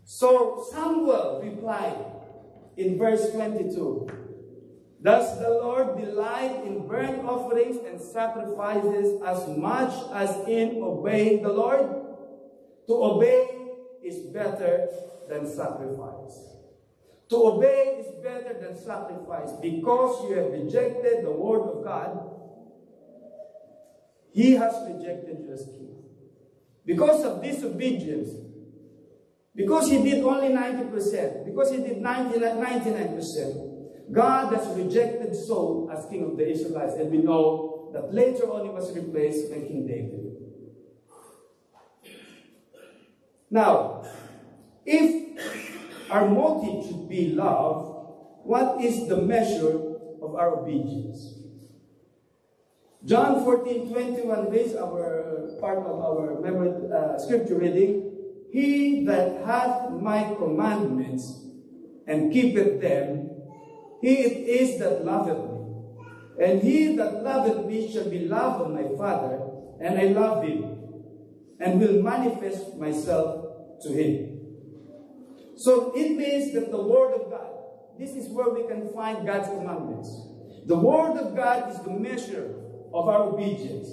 So Samuel replied in verse 22, "Does the Lord delight in burnt offerings and sacrifices as much as in obeying the Lord? To obey is better than sacrifice. To obey is better than sacrifice. Because you have rejected the word of God, He has rejected you as king." Because of disobedience, because he did only 90%, because he did 99%, God has rejected Saul as king of the Israelites. And we know that later on he was replaced by King David. Now, if our motive should be love, what is the measure of our obedience? John 14:21 reads our part of our memory scripture reading. "He that hath my commandments and keepeth them, he it is that loveth me. And he that loveth me shall be loved of my Father, and I love him, and will manifest myself to him." So it means that the Word of God, this is where we can find God's commandments. The Word of God is the measure of our obedience.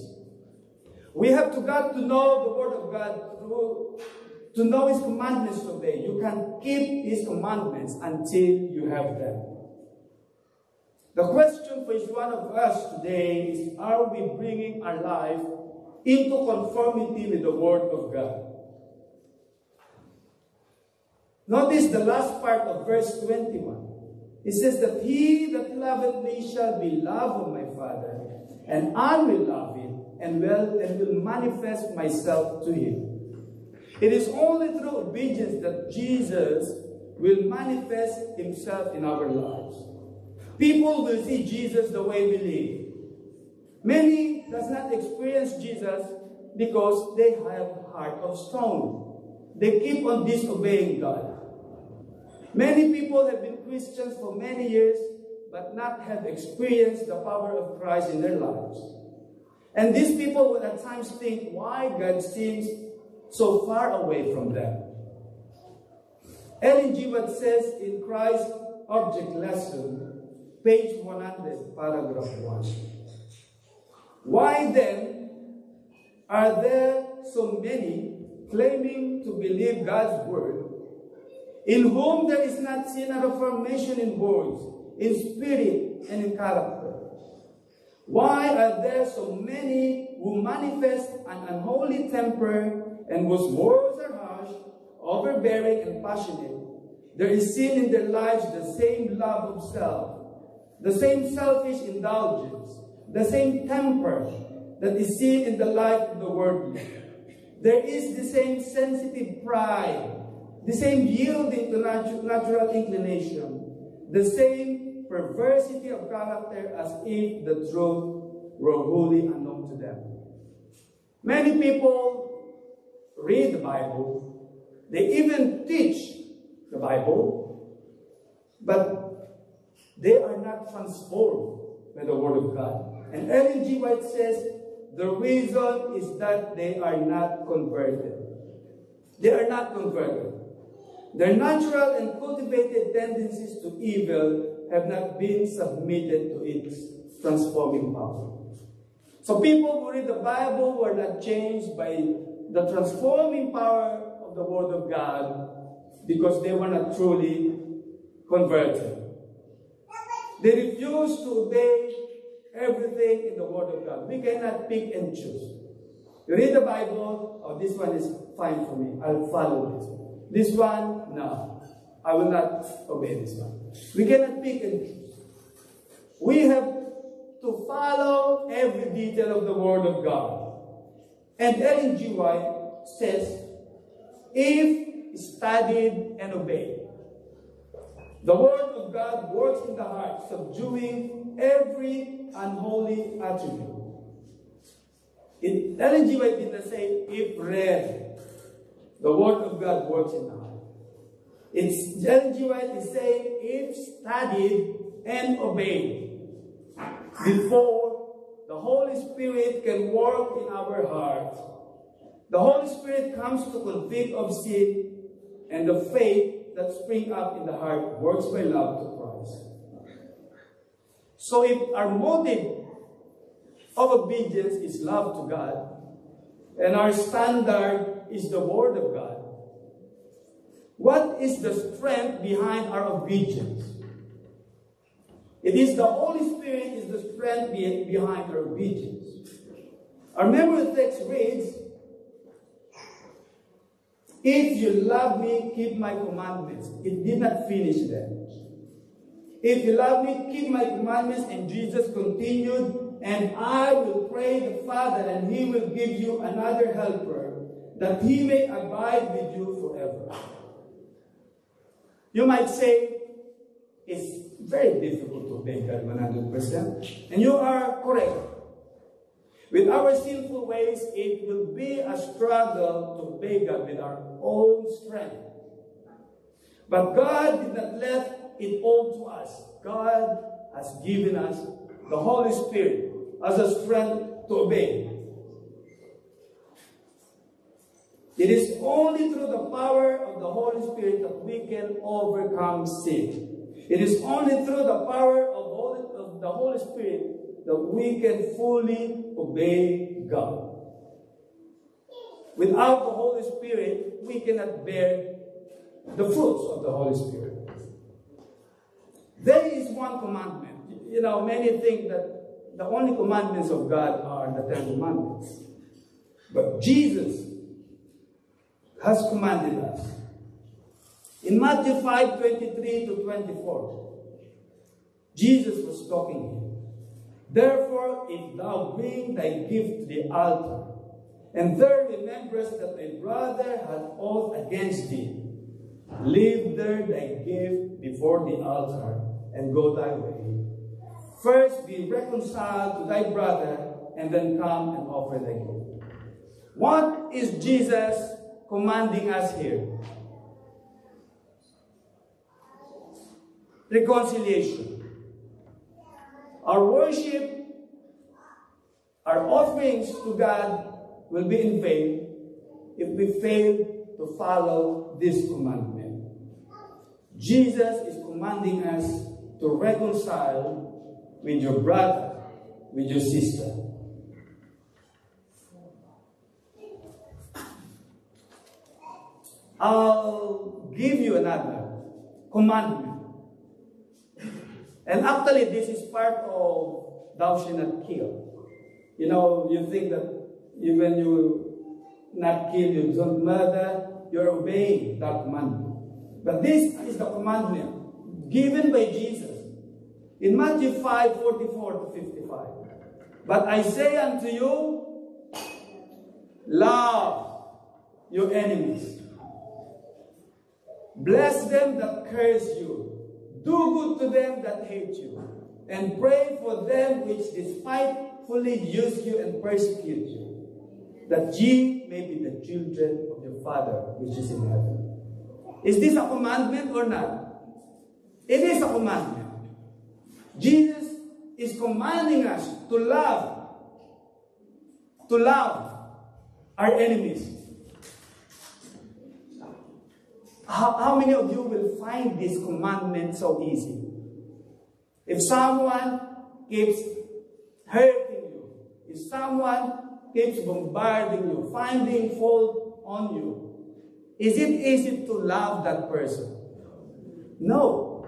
We have to got to know the Word of God to know His commandments to obey. You can keep His commandments until you have them. The question for each one of us today is, are we bringing our life into conformity with the Word of God? Notice the last part of verse 21. It says that he that loveth me shall be loved of my Father, and I will love him, and will manifest myself to him. It is only through obedience that Jesus will manifest himself in our lives. People will see Jesus the way we live. Many does not experience Jesus because they have a heart of stone. They keep on disobeying God. Many people have been Christians for many years, but not have experienced the power of Christ in their lives. And these people will at times think why God seems so far away from them. Ellen G. White says in Christ's Object Lesson, page 100, paragraph 1. "Why then are there so many claiming to believe God's word, in whom there is not seen a reformation in words, in spirit, and in character? Why are there so many who manifest an unholy temper, and whose words are harsh, overbearing, and passionate? There is seen in their lives the same love of self, the same selfish indulgence, the same temper that is seen in the life of the worldly. There is the same sensitive pride, the same yielding to natural inclination, the same perversity of character as if the truth were wholly unknown to them. Many people read the Bible, they even teach the Bible, but they are not transformed by the Word of God. And Ellen G. White says, the reason is that they are not converted. They are not converted. Their natural and cultivated tendencies to evil have not been submitted to its transforming power. So people who read the Bible were not changed by the transforming power of the Word of God because they were not truly converted. They refuse to obey everything in the Word of God. We cannot pick and choose. You read the Bible, oh, this one is fine for me. I'll follow this. This one, no. I will not obey this one. We cannot pick and choose. We have to follow every detail of the Word of God. And Ellen G. White says, if studied and obeyed, the Word of God works in the heart, subduing every unholy attribute. Ellen G. White did not say, if read, the Word of God works in the heart. Ellen G. White is saying, if studied and obeyed, before the Holy Spirit can work in our heart. The Holy Spirit comes to convict of sin, and the faith that springs up in the heart works by love to Christ. So if our motive of obedience is love to God, and our standard is the Word of God, what is the strength behind our obedience? It is the Holy Spirit is the strength behind our obedience. Our memory text reads, if you love me, keep my commandments. It did not finish there. If you love me, keep my commandments. And Jesus continued, and I will pray the Father, and he will give you another helper, that he may abide with you forever. You might say, it's very difficult to obey God 100%. And you are correct. With our sinful ways, it will be a struggle to obey God with our own strength. But God did not let it all to us. God has given us the Holy Spirit as a strength to obey. It is only through the power of the Holy Spirit that we can overcome sin. It is only through the power of the Holy Spirit that we can fully obey God. Without the Holy Spirit, we cannot bear the fruits of the Holy Spirit. There is one commandment. You know, many think that the only commandments of God are the 10 commandments. But Jesus has commanded us. In Matthew 5:23 to 24, Jesus was talking here. Therefore, if thou bring thy gift to the altar, and there rememberest that thy brother hath aught against thee, leave there thy gift before the altar, and go thy way. First be reconciled to thy brother, and then come and offer thy gift. What is Jesus commanding us here? Reconciliation. Our worship, our offerings to God will be in vain if we fail to follow this commandment. Jesus is commanding us to reconcile with your brother, with your sister. I'll give you another commandment. And actually, this is part of thou shalt not kill. You know, you think that even you not kill, you don't murder, you're obeying that commandment. But this is the commandment given by Jesus in Matthew 5:44 to 55. But I say unto you, love your enemies. Bless them that curse you. Do good to them that hate you. And pray for them which despitefully use you and persecute you, that ye may be the children of your Father which is in heaven. Is this a commandment or not? It is a commandment. Jesus is commanding us to love our enemies. How many of you will find this commandment so easy? If someone keeps hurting you, if someone keeps bombarding you, finding fault on you, is it easy to love that person? No.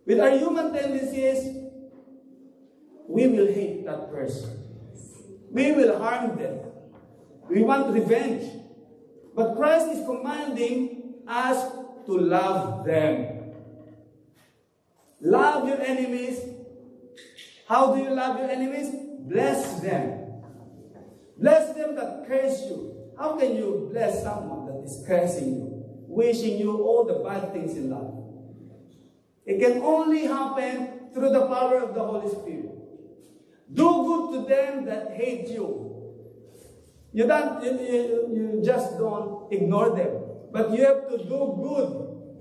With our human tendencies, we will hate that person. We will harm them. We want revenge. But Christ is commanding us to love them. Love your enemies. How do you love your enemies? Bless them. Bless them that curse you. How can you bless someone that is cursing you, wishing you all the bad things in life? It can only happen through the power of the Holy Spirit. Do good to them that hate you. You just don't ignore them, but you have to do good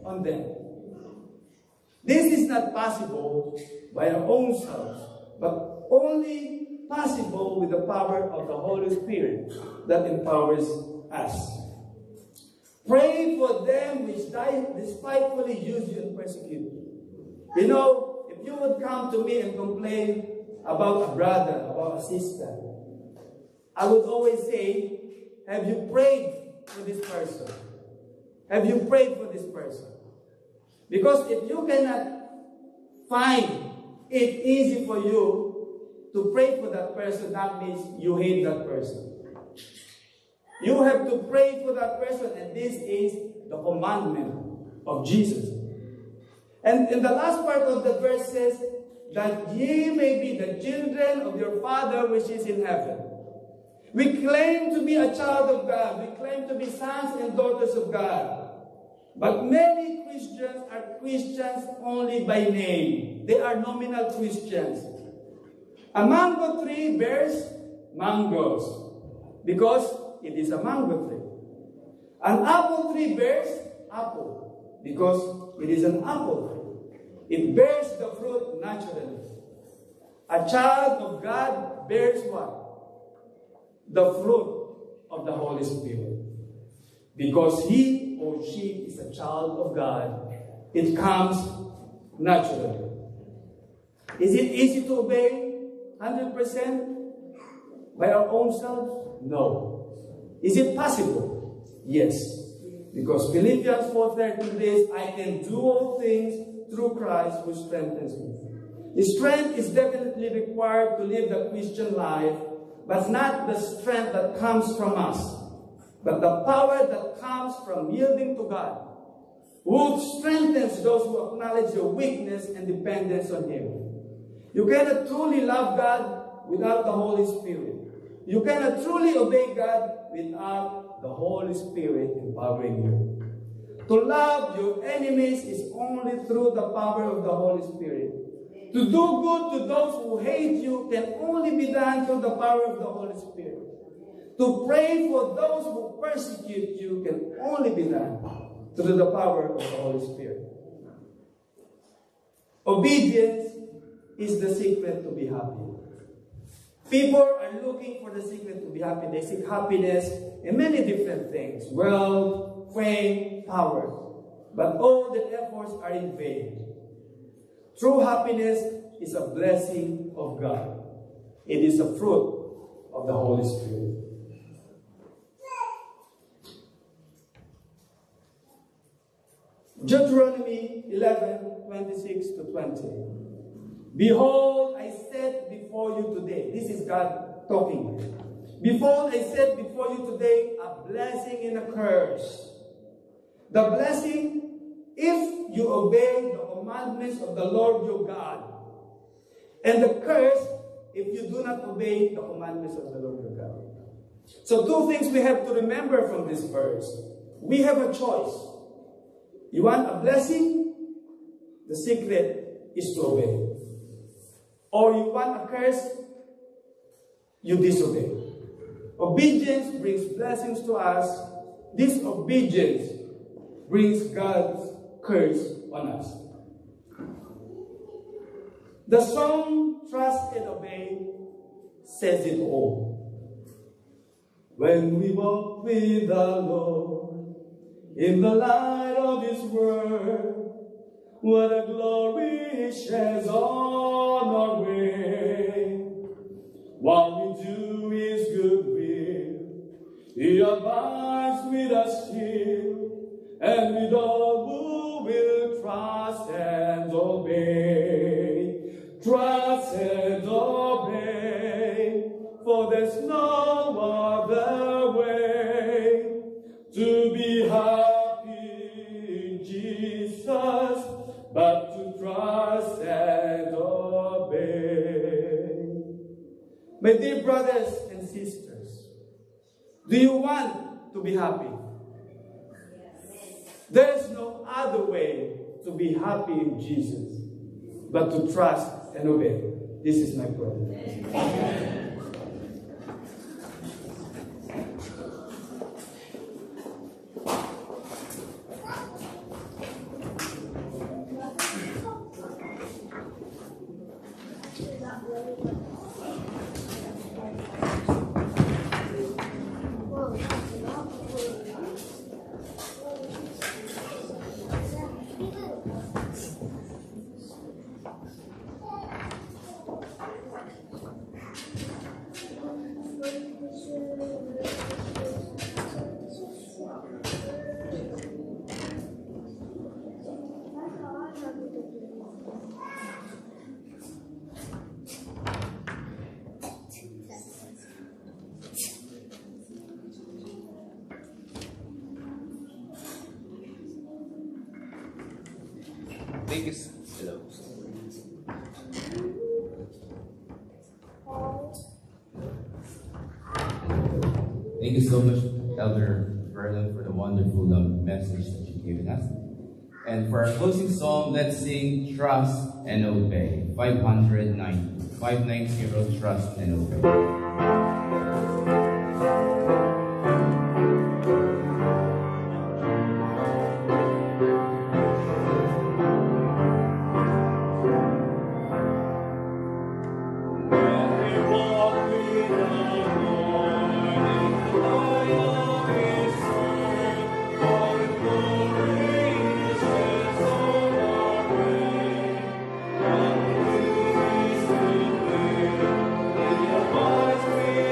on them. This is not possible by our own selves, but only possible with the power of the Holy Spirit that empowers us. Pray for them which despitefully use you and persecute you. You know, if you would come to me and complain about a brother, about a sister, I would always say, have you prayed for this person? Have you prayed for this person? Because if you cannot find it easy for you to pray for that person, that means you hate that person. You have to pray for that person, and this is the commandment of Jesus. And in the last part of the verse says, that ye may be the children of your Father which is in heaven. We claim to be a child of God. We claim to be sons and daughters of God. But many Christians are Christians only by name. They are nominal Christians. A mango tree bears mangoes because it is a mango tree. An apple tree bears apple because it is an apple tree. It bears the fruit naturally. A child of God bears what? The fruit of the Holy Spirit. Because he or she is a child of God, it comes naturally. Is it easy to obey 100% by our own selves? No. Is it possible? Yes. Because Philippians 4:13 says, I can do all things through Christ who strengthens me. The strength is definitely required to live the Christian life, but not the strength that comes from us, but the power that comes from yielding to God, who strengthens those who acknowledge their weakness and dependence on Him. You cannot truly love God without the Holy Spirit. You cannot truly obey God without the Holy Spirit empowering you. To love your enemies is only through the power of the Holy Spirit. To do good to those who hate you can only be done through the power of the Holy Spirit. To pray for those who persecute you can only be done through the power of the Holy Spirit. Obedience is the secret to be happy. People are looking for the secret to be happy. They seek happiness in many different things. Wealth, fame, power. But all the efforts are in vain. True happiness is a blessing of God. It is a fruit of the Holy Spirit. Deuteronomy 11:26-20. Behold, I set before you today. This is God talking. Behold, I set before you today a blessing and a curse. The blessing, if you obey the commandments of the Lord your God. And the curse, if you do not obey the commandments of the Lord your God. So two things we have to remember from this verse. We have a choice. You want a blessing? The secret is to obey. Or you want a curse? You disobey. Obedience brings blessings to us. Disobedience brings God's curse on us. The song Trust and Obey says it all. When we walk with the Lord in the light of His word, what a glory He shares on our way. What we do is good will. He abides with us still, and with all who will trust and obey. Trust and obey, for there's no other way to be happy in Jesus, but to trust and obey. My dear brothers and sisters, do you want to be happy? There's no other way to be happy in Jesus, but to trust and obey. This is my prayer. Amen. Thank you. Hello. Thank you so much, Elder Vernon, for the wonderful message that you've given us. And for our closing song, let's sing Trust and Obey. 590, Trust and Obey. Abides with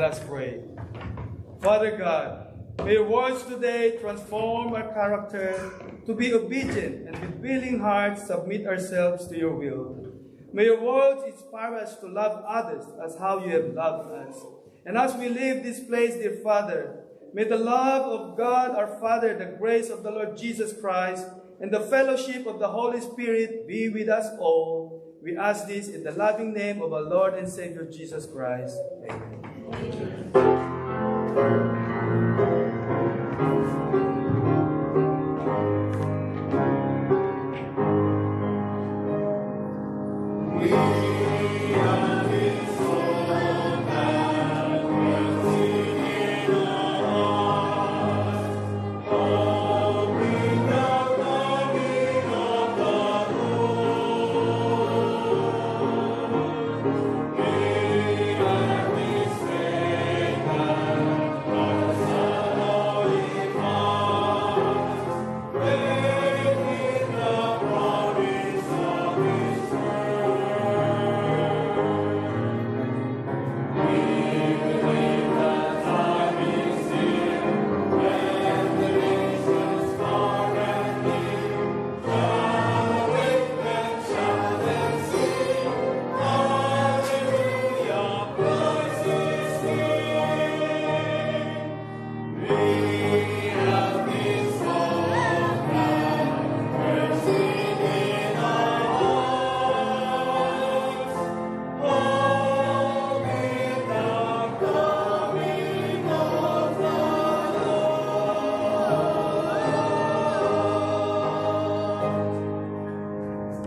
us pray. Father God, may your words today transform our character to be obedient and with willing hearts submit ourselves to your will. May your words inspire us to love others as how you have loved us. And as we leave this place, dear Father, may the love of God our Father, the grace of the Lord Jesus Christ, and the fellowship of the Holy Spirit be with us all. We ask this in the loving name of our Lord and Savior Jesus Christ. Amen.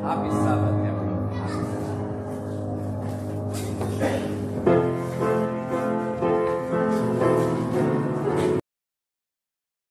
Happy